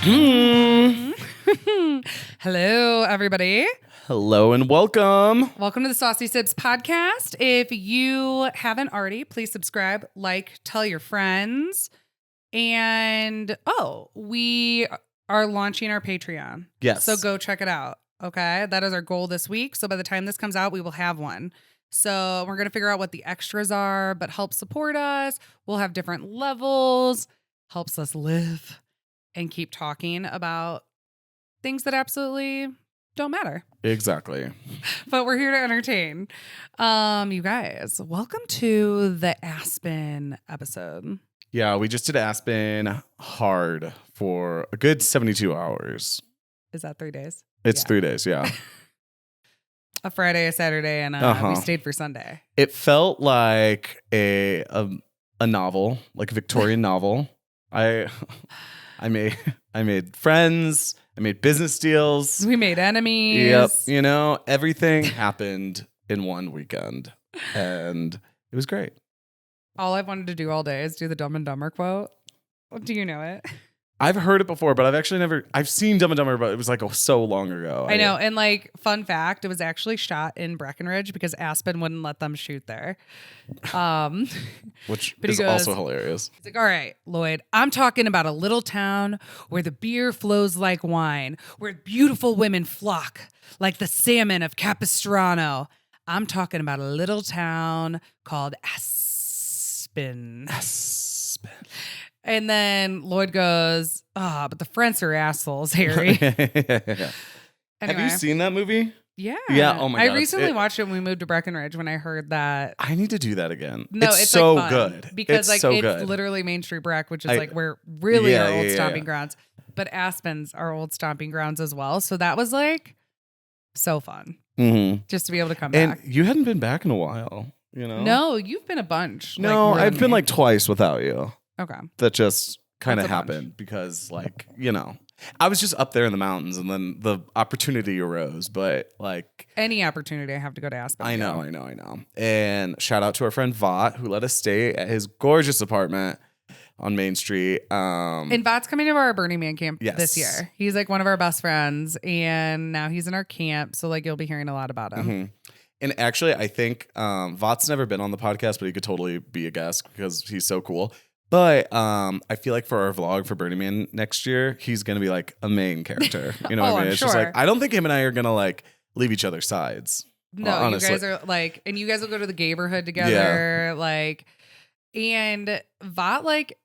Hello, everybody. Hello and welcome. Welcome to the Saucy Sibz podcast. If you haven't already, please subscribe, like, tell your friends. And, we are launching our Patreon. Yes. So go check it out. Okay. That is our goal this week. So by the time this comes out, we will have one. So we're going to figure out what the extras are, but help support us. We'll have different levels, helps us live and keep talking about things that absolutely don't matter. Exactly. But we're here to entertain. You guys, welcome to the Aspen episode. Yeah, we just did Aspen hard for a good 72 hours. Is that 3 days? It's Yeah. 3 days, yeah. A Friday, a Saturday, and we stayed for Sunday. It felt like a novel, like a Victorian novel. I made friends. I made business deals. We made enemies. Yep. You know, everything happened in one weekend, and it was great. All I've wanted to do all day is do the Dumb and Dumber quote. Do you know it? I've heard it before, but I've actually I've seen Dumb and Dumber, but it was like so long ago. I know. And like, fun fact, it was actually shot in Breckenridge because Aspen wouldn't let them shoot there. Which but is he goes, also hilarious. He's like, all right, Lloyd, I'm talking about a little town where the beer flows like wine, where beautiful women flock like the salmon of Capistrano. I'm talking about a little town called Aspen. Aspen. And then Lloyd goes, but the French are assholes, Harry. Anyway. Have you seen that movie? Yeah. Yeah. Oh my God. I recently watched it when we moved to Breckenridge when I heard that. I need to do that again. No, it's so like fun good. because it's it's literally Main Street Breck, which is like where really our old stomping grounds. But Aspen's our old stomping grounds as well. So that was like so fun just to be able to come back. And you hadn't been back in a while, you know? No, you've been a bunch. No, like, I've been like twice without you. Okay. That just kind of That's a happened because, like, you know, I was just up there in the mountains and then the opportunity arose. But like any opportunity I have to go to Aspen. I know. And shout out to our friend Vaught who let us stay at his gorgeous apartment on Main Street. And Vaught's coming to our Burning Man camp this year. He's like one of our best friends and now he's in our camp. So like you'll be hearing a lot about him. Mm-hmm. And actually, I think Vaught's never been on the podcast, but he could totally be a guest because he's so cool. But I feel like for our vlog for Burning Man next year, he's going to be like a main character. You know what I mean? I'm It's sure. just like, I don't think him and I are going to like leave each other's sides. No, honestly. you guys are like, and you guys will go to the neighborhood together. Yeah. Like, and Vought, like,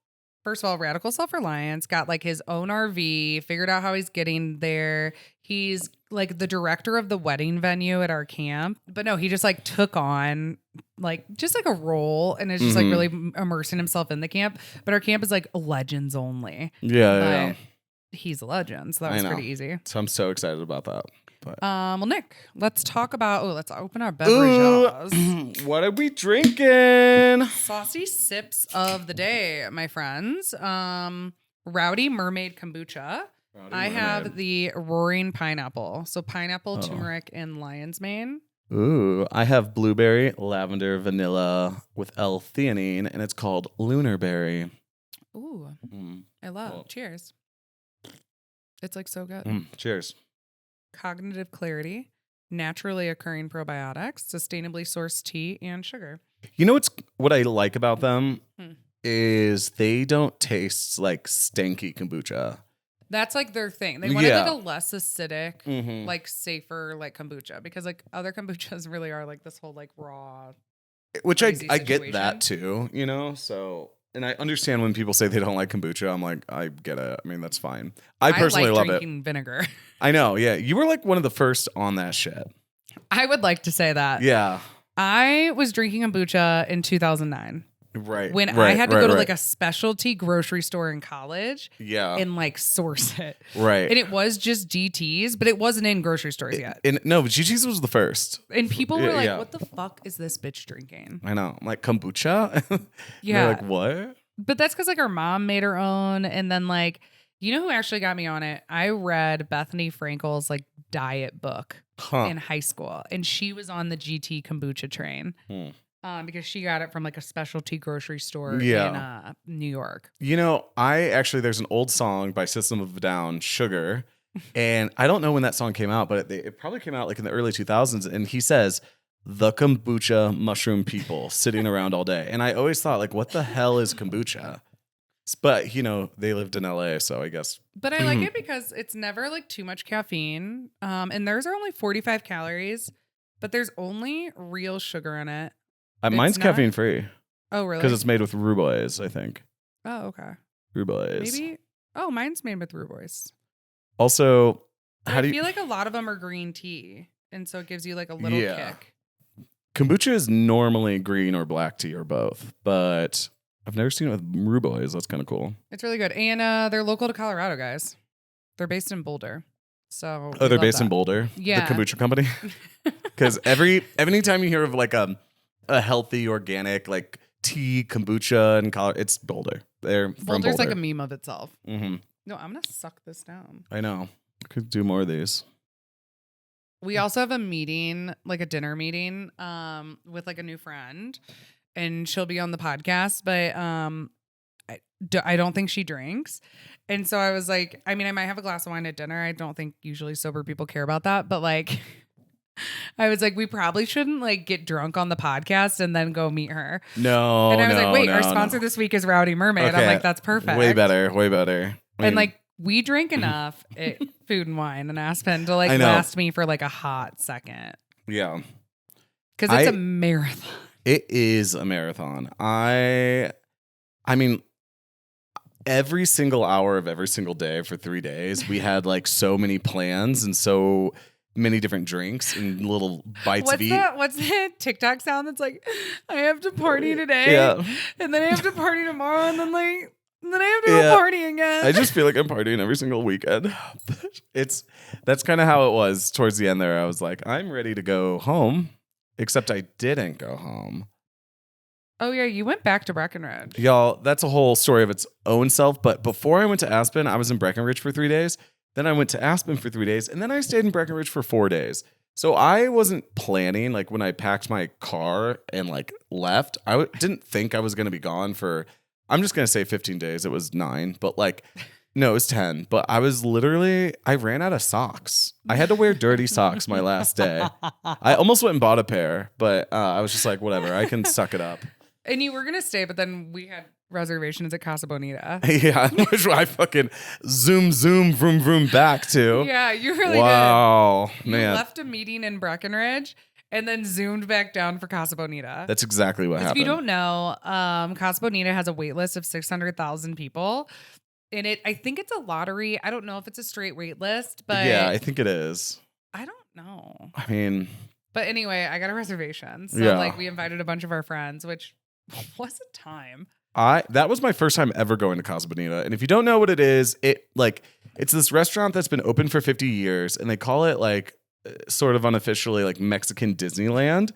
first of all, radical self-reliance, got like his own RV, figured out how he's getting there. He's like the director of the wedding venue at our camp. But no, he just like took on like just like a role and is just like really immersing himself in the camp. But our camp is like legends only. Yeah. He's a legend. So that was pretty easy. So I'm so excited about that. But. Well, Nick, let's talk about, let's open our beverages. What are we drinking? Saucy sips of the day, my friends. Rowdy Mermaid kombucha. I have the roaring pineapple. So pineapple, turmeric, and lion's mane. Ooh, I have blueberry, lavender, vanilla with L-theanine, and it's called Lunar Berry. Ooh, I love. Cool. Cheers. It's like so good. Cheers. Cognitive clarity, naturally occurring probiotics, sustainably sourced tea, and sugar. You know what I like about them is they don't taste like stanky kombucha. That's like their thing. They wanted like a less acidic, like safer, like kombucha because like other kombuchas really are like this whole like raw. Which I get that too, you know. So and I understand when people say they don't like kombucha. I'm like, I get it. I mean, that's fine. I personally love drinking vinegar. I know. Yeah, you were like one of the first on that shit. I would like to say that. Yeah, I was drinking kombucha in 2009. Right. When I had to go to like a specialty grocery store in college. Yeah. And like source it. Right. And it was just GT's, but it wasn't in grocery stores yet. No, but GT's was the first. And people were like, what the fuck is this bitch drinking? I know. I'm like, kombucha? Yeah. They're like, what? But that's because like our mom made her own. And then like, you know who actually got me on it? I read Bethany Frankel's like diet book in high school. And she was on the GT kombucha train. because she got it from like a specialty grocery store Yeah. in New York. There's an old song by System of a Down, Sugar, and I don't know when that song came out, but it probably came out like in the early 2000s. And he says, the kombucha mushroom people sitting around all day. And I always thought, like, what the hell is kombucha? But, they lived in LA, so I guess. But I like it because it's never like too much caffeine. And theirs are only 45 calories, but there's only real sugar in it. Mine's caffeine free. Oh, really? Because it's made with rhubarb, I think. Oh, okay. Rhubarb. Maybe. Oh, mine's made with rhubarb. Also, I feel like a lot of them are green tea. And so it gives you like a little kick. Kombucha is normally green or black tea or both, but I've never seen it with rhubarb. That's kind of cool. It's really good. And they're local to Colorado, guys. They're based in Boulder. So they're based in Boulder? Yeah. The kombucha company? Because anytime you hear of like a healthy, organic, like tea, kombucha in Colorado, it's Boulder. They're from Boulder. Boulder's like a meme of itself. Mm-hmm. No, I'm going to suck this down. I know. I could do more of these. We also have a meeting, like a dinner meeting, with like a new friend, and she'll be on the podcast, but I don't think she drinks. And so I was like, I might have a glass of wine at dinner. I don't think usually sober people care about that, but like, I was like, we probably shouldn't like get drunk on the podcast and then go meet her. No. And I was like, wait, our sponsor this week is Rowdy Mermaid. Okay. I'm like, that's perfect. Way better. And like, we drink enough at Food and Wine in Aspen to like last me for like a hot second. Yeah. Because it's a marathon. It is a marathon. I mean, every single hour of every single day for 3 days, we had like so many plans and so many different drinks and little bites of eat. What's that TikTok sound that's like, I have to party today, and then I have to party tomorrow, and then I have to go party again. I just feel like I'm partying every single weekend. That's kind of how it was towards the end there. I was like, I'm ready to go home, except I didn't go home. Oh, yeah, you went back to Breckenridge. Y'all, that's a whole story of its own self. But before I went to Aspen, I was in Breckenridge for 3 days. Then I went to Aspen for 3 days. And then I stayed in Breckenridge for 4 days. So I wasn't planning, like when I packed my car and like left, I didn't think I was going to be gone for, I'm just going to say 15 days. It was 9, but like, no, it was 10. But I ran out of socks. I had to wear dirty socks my last day. I almost went and bought a pair, but I was just like, whatever, I can suck it up. And you were going to stay, but then we had reservations at Casa Bonita. Yeah, which I fucking vroom, vroom back to. Yeah, you really did. Wow, man. You left a meeting in Breckenridge and then zoomed back down for Casa Bonita. That's exactly what happened. If you don't know, Casa Bonita has a wait list of 600,000 people. And I think it's a lottery. I don't know if it's a straight wait list, but yeah, I think it is. I don't know. I mean, but anyway, I got a reservation. So like we invited a bunch of our friends, which was a time. That was my first time ever going to Casa Bonita. And if you don't know what it is, it's this restaurant that's been open for 50 years and they call it like sort of unofficially like Mexican Disneyland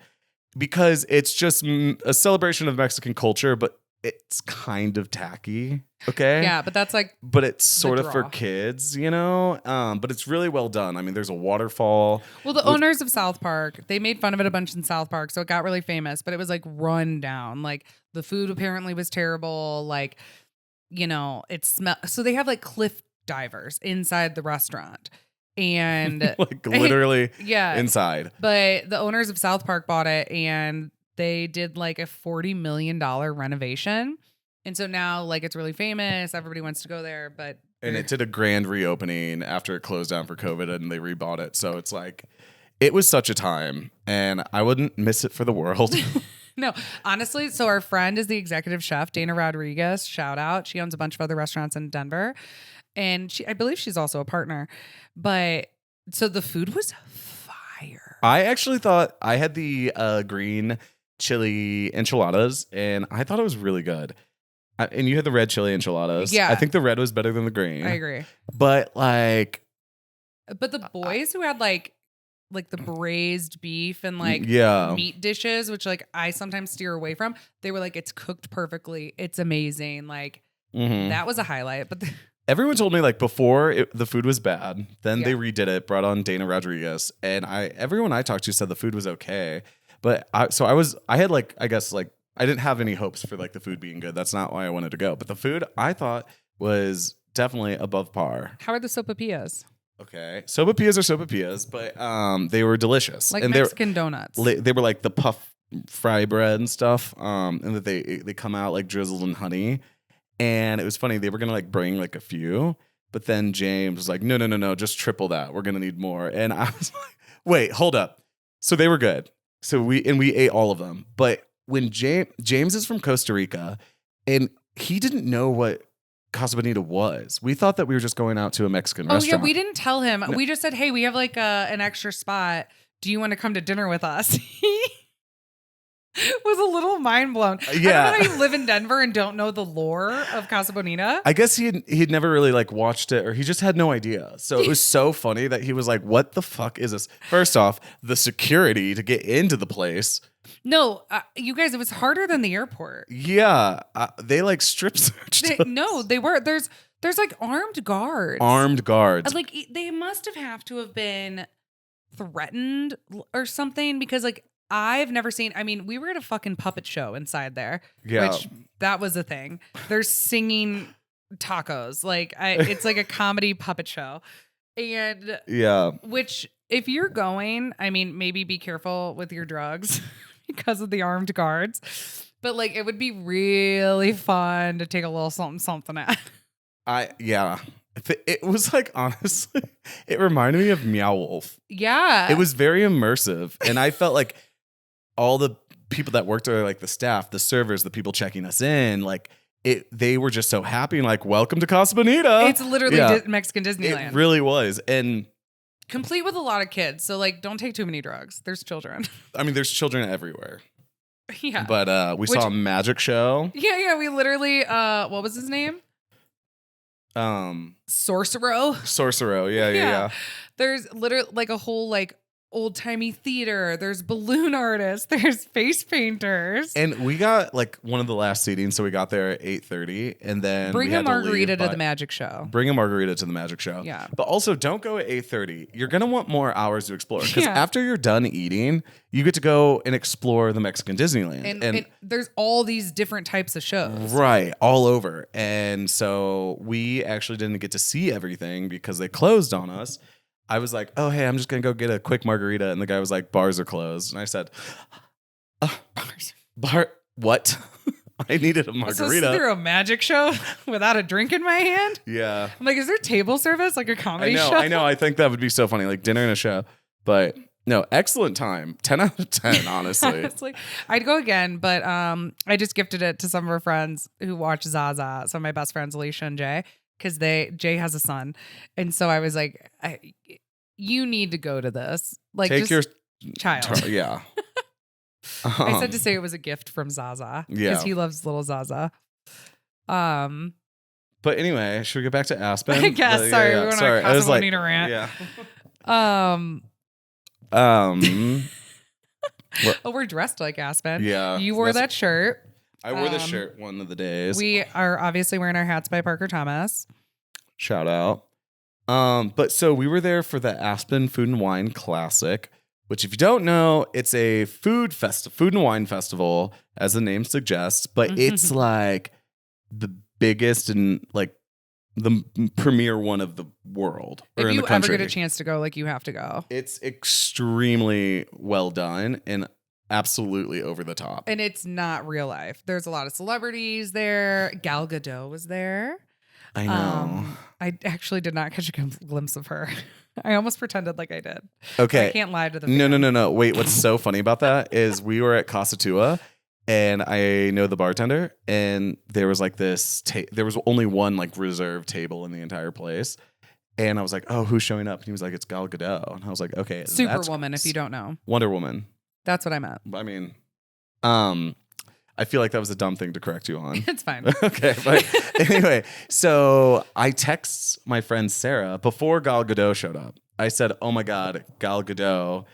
because it's just a celebration of Mexican culture, but it's kind of tacky. Okay. Yeah, but that's like, but it's sort of for kids, but it's really well done. I mean, there's a waterfall. Well, the owners of South Park, they made fun of it a bunch in South Park. So it got really famous, but it was like run down. Like the food apparently was terrible. Like, it smelled. So they have like cliff divers inside the restaurant. And like literally yeah, inside. But the owners of South Park bought it and they did like a $40 million renovation. And so now like it's really famous. Everybody wants to go there, but and it did a grand reopening after it closed down for COVID and they rebought it. So it's like, it was such a time and I wouldn't miss it for the world. No, honestly. So our friend is the executive chef, Dana Rodriguez. Shout out. She owns a bunch of other restaurants in Denver. And I believe she's also a partner. But so the food was fire. I actually thought I had the green chili enchiladas and I thought it was really good. And you had the red chili enchiladas. Yeah. I think the red was better than the green. I agree. But the boys who had like the braised beef and like meat dishes, which like I sometimes steer away from, they were like, it's cooked perfectly. It's amazing. Like that was a highlight. But everyone told me like before the food was bad. Then they redid it, brought on Dana Rodriguez. And everyone I talked to said the food was okay. But I had like, I guess like, I didn't have any hopes for like the food being good. That's not why I wanted to go. But the food I thought was definitely above par. How are the sopapillas? Okay. Sopapillas are sopapillas, but they were delicious. Like and Mexican donuts. They were like the puff fry bread and stuff. And that they come out like drizzled in honey. And it was funny. They were going to like bring like a few, but then James was like, no, just triple that. We're going to need more. And I was like, wait, hold up. So they were good. So we ate all of them. But when James is from Costa Rica and he didn't know what Casa Bonita was. We thought that we were just going out to a Mexican restaurant. Yeah, we didn't tell him. No. We just said, hey, we have like an extra spot. Do you want to come to dinner with us? He was a little mind blown. Yeah. I don't know how you live in Denver and don't know the lore of Casa Bonita. I guess he'd never really like watched it, or he just had no idea. So it was so funny that he was like, what the fuck is this? First off, the security to get into the place. No, you guys, it was harder than the airport. Yeah. They like strip searched us. No, they were. There's like armed guards. Armed guards. Like they must have to have been threatened or something, because like I've never seen, I mean, we were at a fucking puppet show inside there. Yeah. Which that was a thing. They're singing tacos. Like it's like a comedy puppet show. And yeah. which if you're going, I mean, maybe be careful with your drugs because of the armed guards. But like it would be really fun to take a little something at. Yeah. It was like, honestly, it reminded me of Meow Wolf. Yeah. It was very immersive. And I felt like all the people that worked there, like the staff, the servers, the people checking us in, like they were just so happy and like, welcome to Casa Bonita. It's literally Mexican Disneyland. It really was. And complete with a lot of kids. So like, don't take too many drugs. There's children. I mean, there's children everywhere. Yeah. But we saw a magic show. Yeah. We literally, what was his name? Sorcero. Yeah. There's literally like a whole like old timey theater. There's balloon artists. There's face painters. And we got like one of the last seatings, so we got there at 8:30, and then bring a margarita to the magic show. Bring a margarita to the magic show. Yeah. But also don't go at 8:30. You're gonna want more hours to explore, because after you're done eating, you get to go and explore the Mexican Disneyland. And there's all these different types of shows. Right, all over. And so we actually didn't get to see everything because they closed on us. I was like, oh, hey, I'm just going to go get a quick margarita. And the guy was like, bars are closed. And I said, what? I needed a margarita. So sit through a magic show without a drink in my hand? Yeah. I'm like, is there table service like a comedy show? I know. I think that would be so funny, like dinner and a show. But no, excellent time. 10 out of 10, honestly. Honestly, I'd go again, but I just gifted it to some of our friends who watch Zaza. So my best friends, Alicia and Jay, because Jay has a son. And so I was like, you need to go to this. Like, take your child. Yeah. I said to say it was a gift from Zaza. Yeah. Because he loves little Zaza. But anyway, should we get back to Aspen? I guess. Sorry, we went on a Casa Bonita rant. Yeah. We're dressed like Aspen. Yeah. You wore that shirt. I wore the shirt one of the days. We are obviously wearing our hats by Parker Thomas. Shout out. But so we were there for the Aspen Food and Wine Classic, which, if you don't know, it's a food and wine festival, as the name suggests, but it's like the biggest and like the premier one of the world or in the country. If you ever get a chance to go, like, you have to go. It's extremely well done and absolutely over the top. And it's not real life. There's a lot of celebrities there. Gal Gadot was there. I know. I actually did not catch a glimpse of her. I almost pretended like I did. Okay. I can't lie to the No. Wait, what's so funny about that is we were at Casa Tua, and I know the bartender, and there was like this, there was only one like reserved table in the entire place. And I was like, oh, who's showing up? And he was like, it's Gal Gadot. And I was like, okay. Superwoman, if you don't know. Wonder Woman. That's what I meant. I mean, I feel like that was a dumb thing to correct you on. It's fine. Okay. But anyway, so I text my friend Sarah before Gal Gadot showed up. I said, oh my God, Gal Gadot.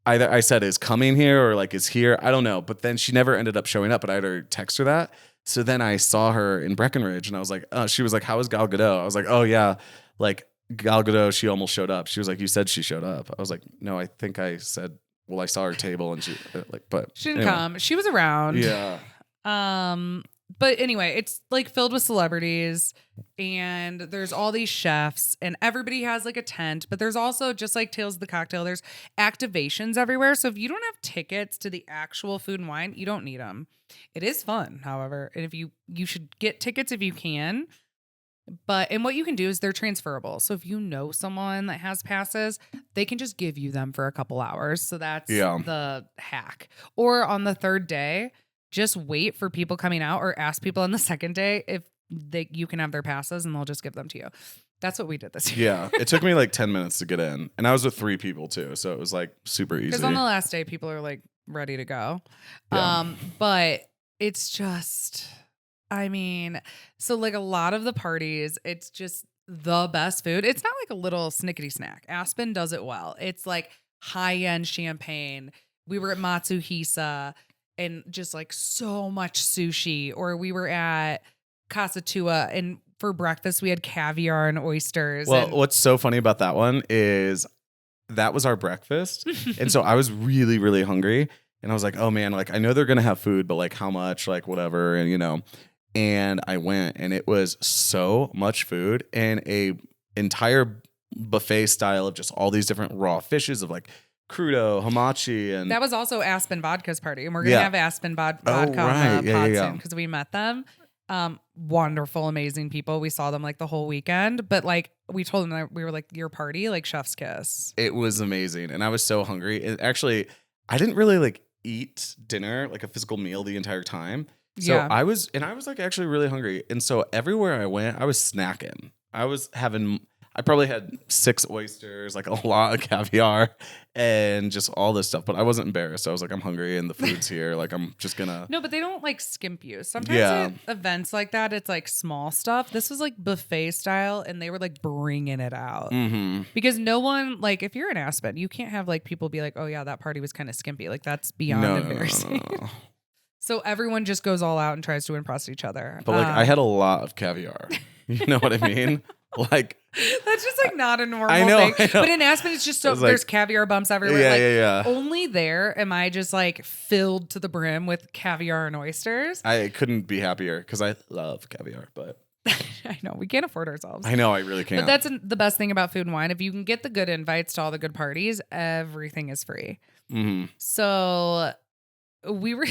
Either I said is coming here or like is here. I don't know. But then she never ended up showing up, but I had her text her that. So then I saw her in Breckenridge and I was like, she was like, how is Gal Gadot? I was like, oh yeah. Like Gal Gadot, she almost showed up. She was like, you said she showed up. I was like, no, I think I said I saw her table and she but she didn't come. She was around. Yeah. But anyway, it's like filled with celebrities and there's all these chefs and everybody has like a tent, but there's also just like Tales of the Cocktail. There's activations everywhere. So if you don't have tickets to the actual food and wine, you don't need them. It is fun, however, and if you should get tickets if you can. And what you can do is they're transferable. So if you know someone that has passes, they can just give you them for a couple hours. So that's the hack. Or on the third day, just wait for people coming out or ask people on the second day if you can have their passes and they'll just give them to you. That's what we did this year. Yeah. It took me like 10 minutes to get in. And I was with 3 people too. So it was like super easy. Because on the last day, people are like ready to go. Yeah. But it's just, I mean, so like a lot of the parties, it's just the best food. It's not like a little snickety snack. Aspen does it well. It's like high-end champagne. We were at Matsuhisa and just like so much sushi. Or we were at Casa Tua and for breakfast we had caviar and oysters. Well, what's so funny about that one is that was our breakfast. And so I was really, really hungry. And I was like, oh man, like I know they're going to have food, but like how much, like whatever. And you know, and I went and it was so much food and a entire buffet style of just all these different raw fishes of like crudo, hamachi, and that was also Aspen Vodka's party. And we're going to have Aspen Vodka on the pod soon because we met them. Wonderful, amazing people. We saw them like the whole weekend, but like we told them that we were like your party, like chef's kiss. It was amazing. And I was so hungry. And actually, I didn't really like eat dinner, like a physical meal the entire time. So I was like actually really hungry. And so everywhere I went, I was snacking. I probably had 6 oysters, like a lot of caviar and just all this stuff. But I wasn't embarrassed. I was like, I'm hungry and the food's here. Like, I'm just gonna. No, but they don't like skimp you. Sometimes at events like that, it's like small stuff. This was like buffet style and they were like bringing it out. Mm-hmm. Because no one, like if you're in Aspen, you can't have like people be like, oh yeah, that party was kind of skimpy. Like that's beyond embarrassing. No. So everyone just goes all out and tries to impress each other. But like I had a lot of caviar. You know what I mean? Like that's just like not a normal thing. I know. But in Aspen, it's just so there's caviar bumps everywhere. Yeah. Only there am I just like filled to the brim with caviar and oysters. I couldn't be happier because I love caviar, but I know we can't afford ourselves. I know I really can't. But that's the best thing about food and wine. If you can get the good invites to all the good parties, everything is free. Mm-hmm. So we were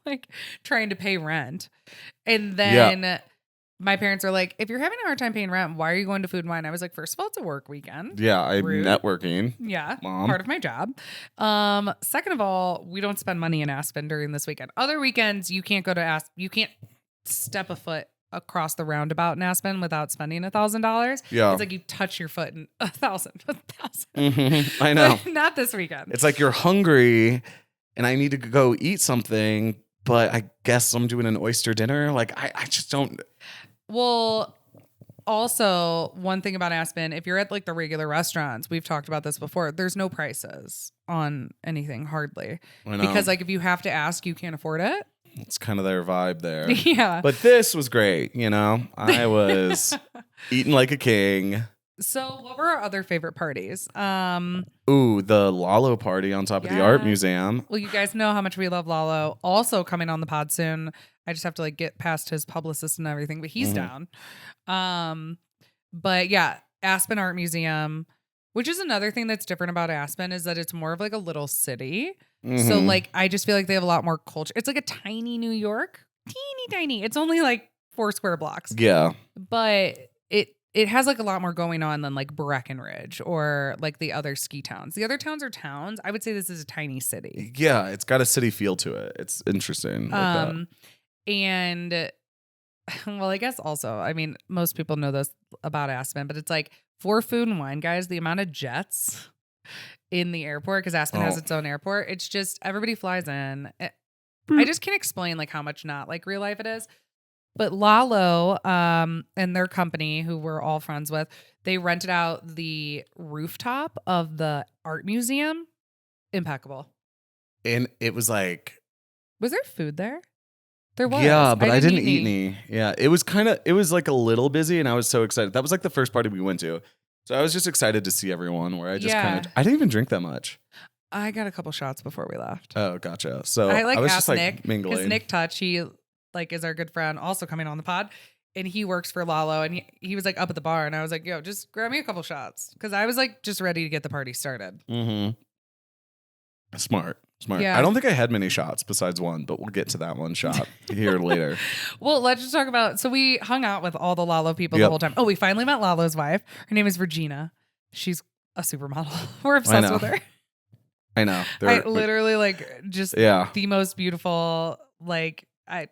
like trying to pay rent, and then. My parents are like, if you're having a hard time paying rent, why are you going to food and wine? I was like, first of all, it's a work weekend. Yeah, I'm networking. Yeah, Mom. Part of my job. Second of all, we don't spend money in Aspen during this weekend. Other weekends, you can't go to Aspen. You can't step a foot across the roundabout in Aspen without spending $1,000. Yeah, it's like you touch your foot and $1,000. Mm-hmm. I know. But not this weekend. It's like you're hungry, and I need to go eat something. But I guess I'm doing an oyster dinner. Like I just don't. Well, also one thing about Aspen, if you're at like the regular restaurants, we've talked about this before, there's no prices on anything hardly. I know. Because like if you have to ask, you can't afford it. It's kind of their vibe there. Yeah. But this was great. You know, I was eating like a king. So what were our other favorite parties? Ooh, the Lalo party on top of the art museum. Well, you guys know how much we love Lalo. Also coming on the pod soon. I just have to like get past his publicist and everything, but he's down. But yeah, Aspen Art Museum, which is another thing that's different about Aspen is that it's more of like a little city. Mm-hmm. So like, I just feel like they have a lot more culture. It's like a tiny New York, teeny tiny. It's only like 4 square blocks. Yeah. But it has like a lot more going on than like Breckenridge or like the other ski towns. The other towns are towns. I would say this is a tiny city. Yeah, it's got a city feel to it. It's interesting. Like and well, I guess also, I mean, most people know this about Aspen, but it's like for food and wine, guys, the amount of jets in the airport, because Aspen has its own airport. It's just everybody flies in. I just can't explain like how much not like real life it is. But Lalo and their company, who we're all friends with, they rented out the rooftop of the art museum. Impeccable. And it was like... Was there food there? There was. Yeah, but I didn't eat any. Yeah, it was like a little busy and I was so excited. That was like the first party we went to. So I was just excited to see everyone where I just I didn't even drink that much. I got a couple shots before we left. Oh, gotcha. So I was asked just like Nick mingling. because Nick Touch, he like is our good friend, also coming on the pod, and he works for Lalo, and he was like up at the bar, and I was like, yo, just grab me a couple shots because I was like just ready to get the party started. Smart. Yeah. I don't think I had many shots besides one, but we'll get to that one shot here later. Well, let's just talk about. So we hung out with all the Lalo people the whole time. Oh, we finally met Lalo's wife. Her name is Regina. She's a supermodel. We're obsessed with her. I know. I literally like just the most beautiful. Like I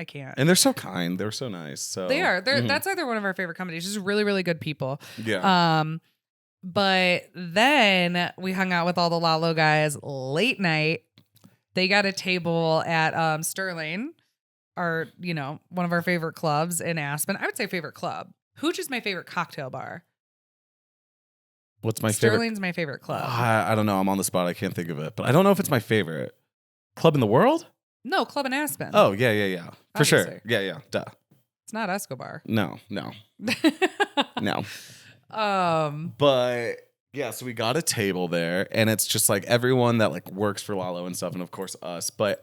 can't. And they're so kind. They're so nice. So they are. That's either one of our favorite companies. Just really, really good people. Yeah. But then we hung out with all the Lalo guys late night. They got a table at Sterling, one of our favorite clubs in Aspen. I would say favorite club. Hooch is my favorite cocktail bar. What's my favorite? Sterling's my favorite club. I don't know. I'm on the spot. I can't think of it. But I don't know if it's my favorite. Club in the world? No, club in Aspen. Oh, yeah. For sure. Yeah. Duh. It's not Escobar. No. No. But yeah, so we got a table there, and it's just like everyone that like works for Lalo and stuff, and of course us. But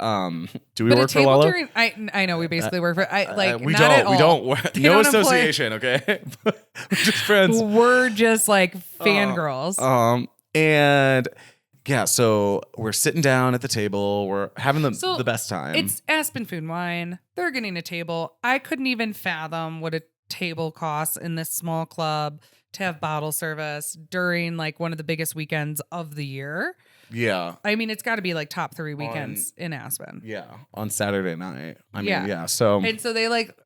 do we work for Lalo? I know we basically work for. We not at all. We don't work. No association. Okay, we're just friends. We're just like fangirls. And yeah, so we're sitting down at the table. We're having the best time. It's Aspen Food and Wine. They're getting a table. I couldn't even fathom what a table costs in this small club to have bottle service during like one of the biggest weekends of the year. Yeah. I mean, it's got to be like top 3 weekends in Aspen. Yeah. On Saturday night. I mean, yeah. So, and so they like,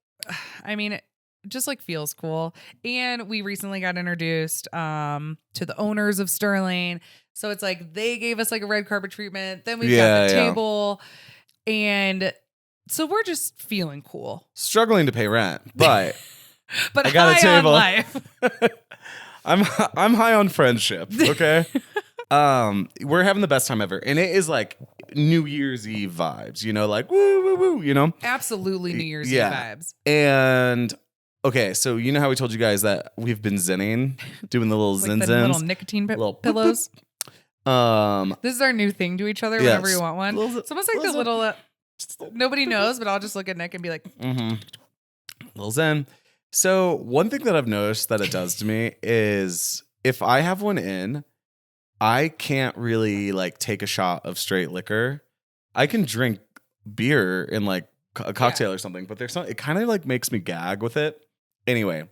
I mean, it just like feels cool. And we recently got introduced to the owners of Sterling. So it's like they gave us like a red carpet treatment. Then we got the table. And so we're just feeling cool. Struggling to pay rent, but I got a table. On life. I'm high on friendship, okay? We're having the best time ever. And it is like New Year's Eve vibes, like woo, woo, woo, Absolutely New Year's Eve vibes. And okay, so you know how we told you guys that we've been zinning, doing the little zins, little nicotine pillows. This is our new thing to each other whenever we want one. It's almost like the little nobody knows, but I'll just look at Nick and be like, little zen. So one thing that I've noticed that it does to me is if I have one in, I can't really like take a shot of straight liquor. I can drink beer in like a cocktail or something, but it kind of like makes me gag with it. Anyway,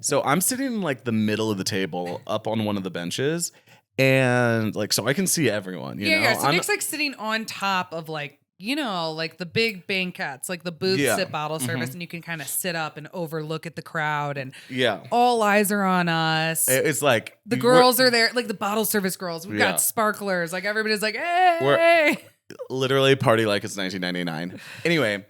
so I'm sitting in like the middle of the table up on one of the benches, and like so I can see everyone. You know? So Nick's like sitting on top of like, like the big banquettes, like the booth sit bottle service, and you can kind of sit up and overlook at the crowd, and all eyes are on us. It's like the girls are there, like the bottle service girls. We've got sparklers, like everybody's like, hey. We're literally party like it's 1999. Anyway,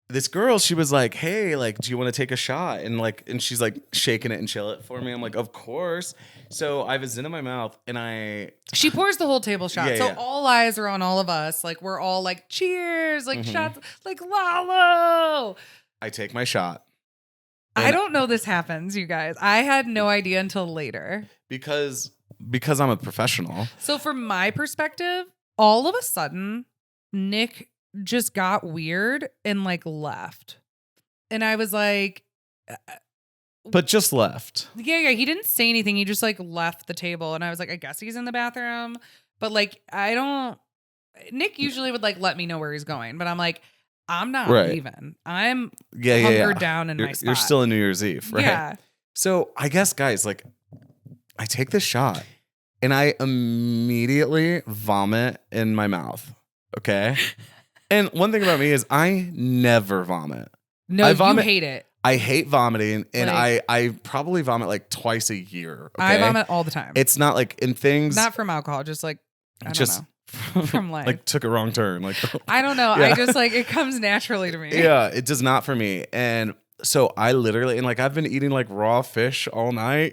this girl, she was like, hey, like, do you want to take a shot? And she's like shaking it and chill it for me. I'm like, of course. So I have a Zyn in my mouth, and she pours the whole table shot. So all eyes are on all of us. Like we're all like, cheers, like shots, like Lalo. I take my shot. I don't know this happens, you guys. I had no idea until later. Because I'm a professional. So from my perspective, all of a sudden, Nick just got weird and like left. And I was like, but just left. Yeah. He didn't say anything. He just like left the table. And I was like, I guess he's in the bathroom. But like, Nick usually would like let me know where he's going. But I'm like, I'm not leaving. I'm hunkered down in my spot. You're still in New Year's Eve, right? Yeah. So I guess, guys, like I take this shot and I immediately vomit in my mouth. Okay. And one thing about me is I never vomit. No, you hate it. I hate vomiting, and I probably vomit like twice a year. Okay? I vomit all the time. It's not like in things. Not from alcohol, just like, I don't know. From life. Like took a wrong turn. Like I don't know. I just like, it comes naturally to me. Yeah, it does not for me. And so I literally, and like I've been eating like raw fish all night,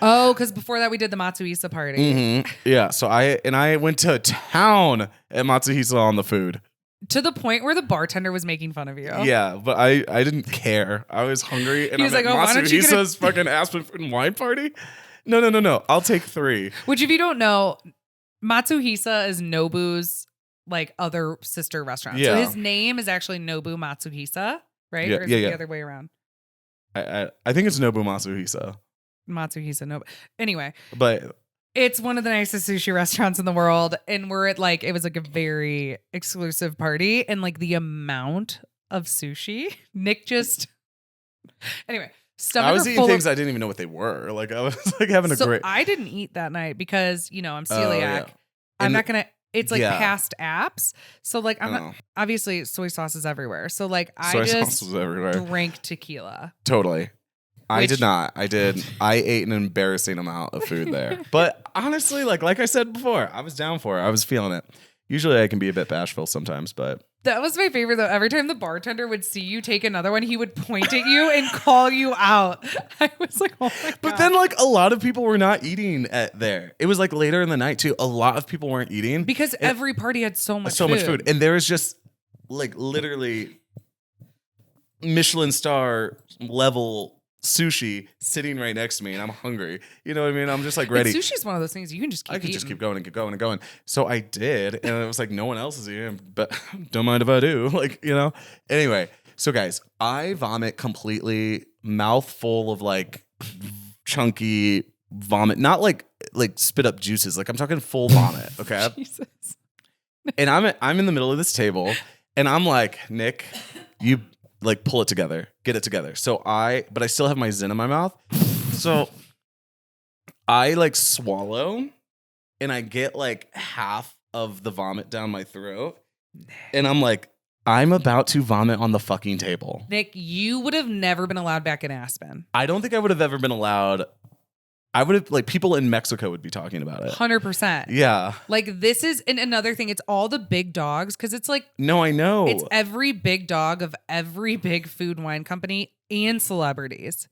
Oh, because before that we did the Matsuhisa party. Yeah, so I went to town at Matsuhisa on the food. To the point where the bartender was making fun of you. Yeah, but I didn't care. I was hungry, and he was like, "Oh, why don't you get Matsuhisa's fucking Aspen Food and Wine party?" No. I'll take 3. Which, if you don't know, Matsuhisa is Nobu's like other sister restaurant. So Yeah. his name is actually Nobu Matsuhisa, right? Yeah, Or is yeah, it yeah. the other way around? I think it's Nobu Matsuhisa, Matsuhisa Nobu. Anyway, but it's one of the nicest sushi restaurants in the world. And we're at like, it was like a very exclusive party. And like the amount of sushi, Nick just, anyway, stomach I was are eating full things of, I didn't even know what they were. Like I was like having a so great. I didn't eat that night because, you know, I'm Oh, celiac. yeah. I'm And not going to, it's like yeah. past apps. So like, I'm Oh. not, obviously soy sauce is everywhere. So like I Soy sauce just was everywhere. drank tequila. Totally. I Which- did not. I did. I ate an embarrassing amount of food there. But honestly, like I said before, I was down for it. I was feeling it. Usually I can be a bit bashful sometimes, but That was my favorite though. Every time the bartender would see you take another one, he would point at you and call you out. I was like, oh my God. But then like a lot of people were not eating at there. It was like later in the night too. A lot of people weren't eating. Because every party had so much much food. And there was just like literally Michelin star level sushi sitting right next to me and I'm hungry. You know what I mean? I'm just like ready. Sushi is one of those things you can just keep I could eating. just keep going and keep going and going. So I did. And it was like, no one else is eating, but don't mind if I do. Like, you know? Anyway, so guys, I vomit completely, mouth full of like chunky vomit, not like spit up juices. Like I'm talking full vomit. Okay. Jesus. And I'm in the middle of this table and I'm like, Nick, you like pull it together, get it together. But I still have my Zyn in my mouth. So I like swallow and I get like half of the vomit down my throat. And I'm like, I'm about to vomit on the fucking table. Nick, you would have never been allowed back in Aspen. I don't think I would have ever been allowed. I would have, like, people in Mexico would be talking about it. 100%. Yeah. Like this is, and another thing, it's all the big dogs because it's like, No, I know. it's every big dog of every big food and wine company and celebrities.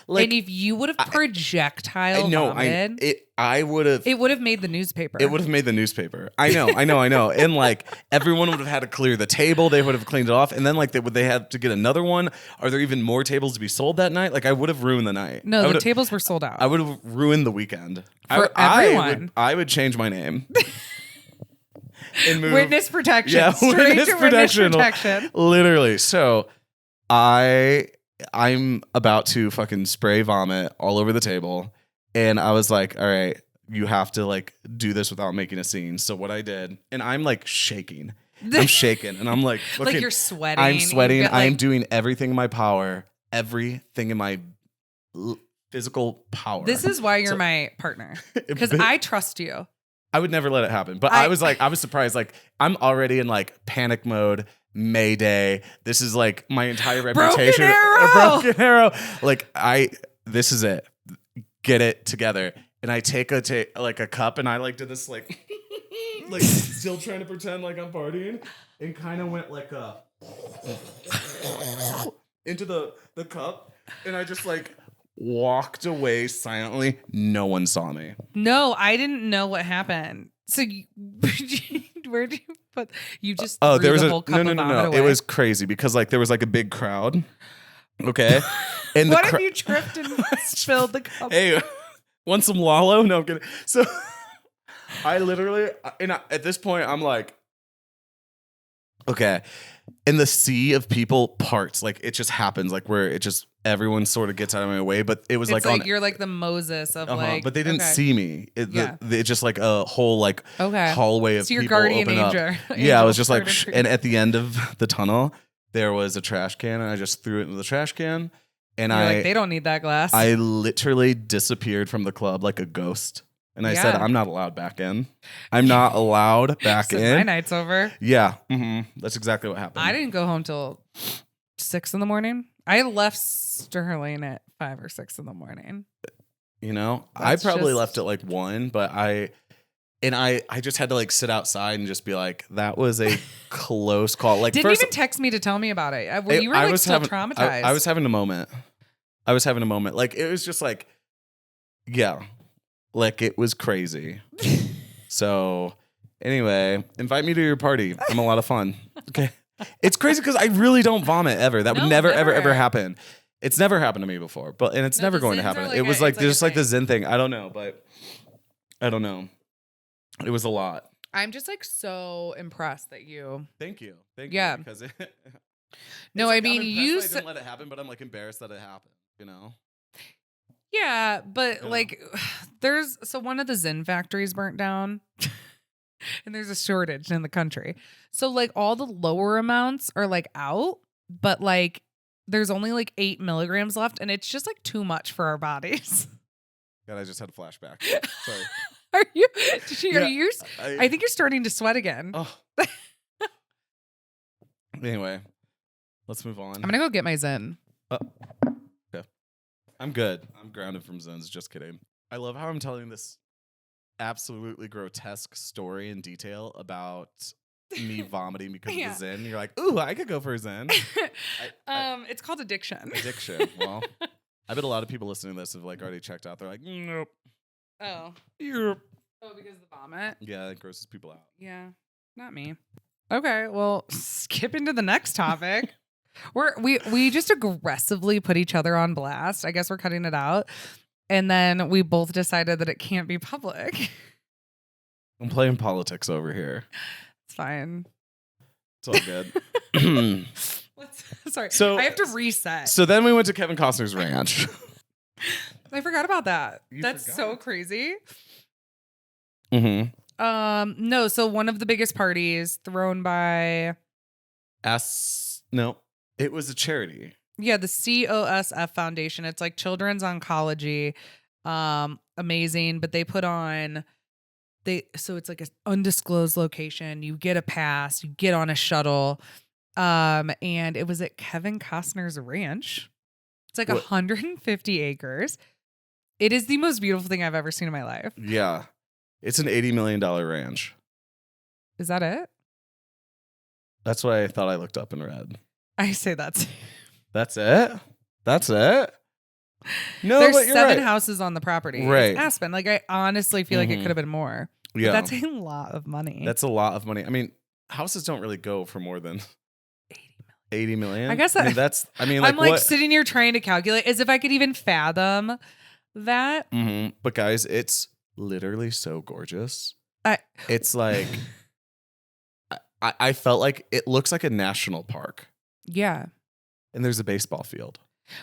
Like, and if you would have projectile I know. vomited, I would have. it would have made the newspaper. It would have made the newspaper. I know. And like everyone would have had to clear the table. They would have cleaned it off. And then like they had to get another one. Are there even more tables to be sold that night? Like I would have ruined the night. No, the tables were sold out. I would have ruined the weekend. For everyone. I would change my name. And move. Witness protection. Yeah, Straight witness to protection. witness protection. Literally. So I'm about to fucking spray vomit all over the table. And I was like, all right, you have to like do this without making a scene. So what I did, and I'm like shaking. I'm shaking. And I'm like, looking, Like you're sweating. I'm sweating. You've got, I'm like- doing everything in my power, everything in my physical power. This is why you're So- my partner. Because I trust you. I would never let it happen. But I was surprised. Like, I'm already in like panic mode. Mayday. This is like my entire reputation. Arrow! A broken arrow. Like this is it. Get it together. And I take a cup and I like did this like still trying to pretend like I'm partying and kind of went like into the cup and I just like walked away silently. No one saw me. No, I didn't know what happened. So where do you put? You just Oh, threw there was the a whole cup of vomit away. It was crazy because like there was like a big crowd. Okay, and What if you tripped and spilled the cup? Hey, want some Lalo? No, I'm kidding. So I literally, at this point, I'm like, okay. And the sea of people parts, like it just happens, like where it just everyone sort of gets out of my way. But it was It's like you're like the Moses of like. but they didn't okay. see me. It's just like a whole like Okay. hallway of So your people guardian open angel. up. Yeah, I was just like, Angel and at the end of the tunnel, there was a trash can, and I just threw it into the trash can, and You're like, they don't need that glass. I literally disappeared from the club like a ghost. And I said, Yeah. I'm not allowed back in. I'm not allowed back So in. my night's over. Yeah. That's exactly what happened. I didn't go home till 6 a.m. I left Sterling at 5 or 6 a.m. You know, That's I probably just- left at like 1, but I just had to like sit outside and just be like, that was a close call. Like, Didn't first, even text me to tell me about it. You were like still traumatized. I was having a moment. Like, it was just like, yeah, like it was crazy. So anyway, invite me to your party. I'm a lot of fun. Okay. It's crazy because I really don't vomit ever. That would No, never, ever, never. ever happen. It's never happened to me before, and it's No, never the going to Zyns are happen. like It was a- like it's like a just like the thing. Zyn thing. I don't know, but I don't know. It was a lot. I'm just like so impressed that you. Thank you. Yeah. Because No, I mean, I'm you. impressed that I didn't let it happen, but I'm like embarrassed that it happened. You know. Yeah, but Yeah. like, there's one of the Zyn factories burnt down. And there's a shortage in the country. So like all the lower amounts are like out, but like there's only like 8 milligrams left, and it's just like too much for our bodies. God, I just had a flashback. Sorry. Are you? Yeah, I think you're starting to sweat again. Oh. Anyway, let's move on. I'm gonna go get my Zyn. Okay. I'm good. I'm grounded from Zyns. Just kidding. I love how I'm telling this absolutely grotesque story in detail about me vomiting because of the Zyn. You're like, ooh, I could go for a Zyn. It's called addiction. Addiction. Well, I bet a lot of people listening to this have like already checked out. They're like, nope. Oh. Yep. Oh, because of the vomit? Yeah, it grosses people out. Yeah. Not me. Okay, well, skipping to the next topic. We just aggressively put each other on blast. I guess we're cutting it out. And then we both decided that it can't be public. I'm playing politics over here. It's fine. It's all good. Sorry. So I have to reset. So then we went to Kevin Costner's ranch. I forgot about that. That's forgot. so crazy. Mm-hmm. No, so one of the biggest parties thrown by No, it was a charity. Yeah, the COSF Foundation. It's like Children's Oncology. Amazing. But they put on so it's like an undisclosed location. You get a pass, you get on a shuttle. And it was at Kevin Costner's ranch. It's like 150 acres. It is the most beautiful thing I've ever seen in my life. Yeah. It's an $80 million ranch. Is that it? That's what I thought I looked up and read. I say that's That's it? That's it? No, There's but you're 7 right. houses on the property. Right. It's Aspen. Like, I honestly feel like it could have been more. Yeah. But that's a lot of money. That's a lot of money. I mean, houses don't really go for more than 80 million. I guess I'm like sitting here trying to calculate as if I could even fathom that. Mm-hmm. But guys, it's literally so gorgeous. It's like I felt like it looks like a national park. Yeah. And there's a baseball field.